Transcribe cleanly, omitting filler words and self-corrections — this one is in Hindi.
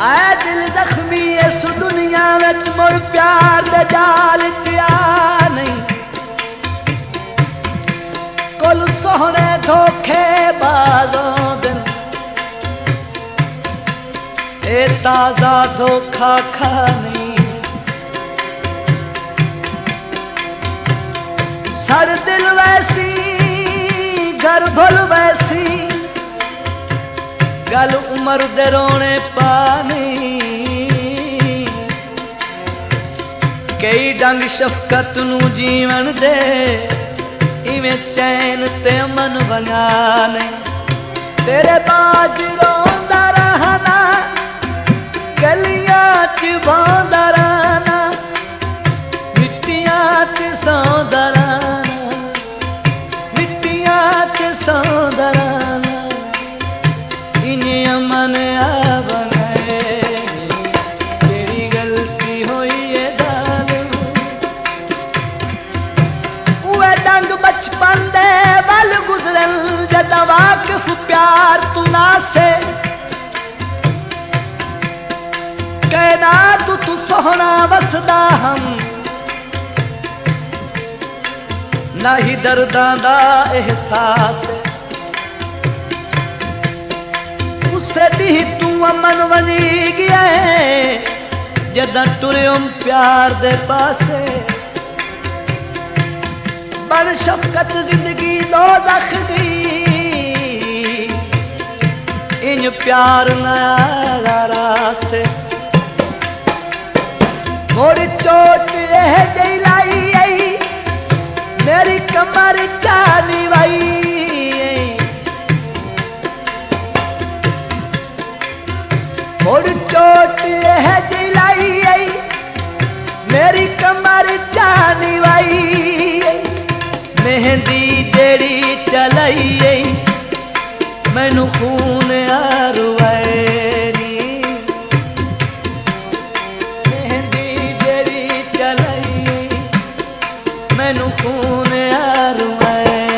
आए दिल जख्मी इस दुनिया विच मुड़ प्यार दे जाल च आ नहीं। कुल सोहने धोखे बाजों दिन ए ताजा धोखा खा नहीं। सर दिल वैसी घर भुल वैसी गल उम्र दे रोने पानी। कई डंग शफकत नू जीवन दे इवें चैन ते मन बनाने। तेरे बाज रोंदा रहना गलियां च बांदा रहना मिट्टियां च सौंदा रहना मिट्टियां च सौंदा रहना। इन्हें मन आ बनाए तेरी गलती होई है दाल। उए डंग बचपन दे वल गुजरन जदा वाकिफ प्यार तू ना से। कहना तू सोहना वसदा हम ना ही दर्दां दा एहसास। उसे दी तू अमन वनी गया जदा टुरियम प्यार दे पासे। बन शफकत जिंदगी दो दख दी इन प्यार नारा से। मोड़ चोट रह गई लाई आई मेरी कमर चानी वाई। मोड़ चोट रह गई लाई आई मेरी कमर चानी वाई। मेहंदी जेड़ी चलाई आई मैनू खून आरुआएनी। मेहंदी जेड़ी चलाई मैनू खून आरुआए।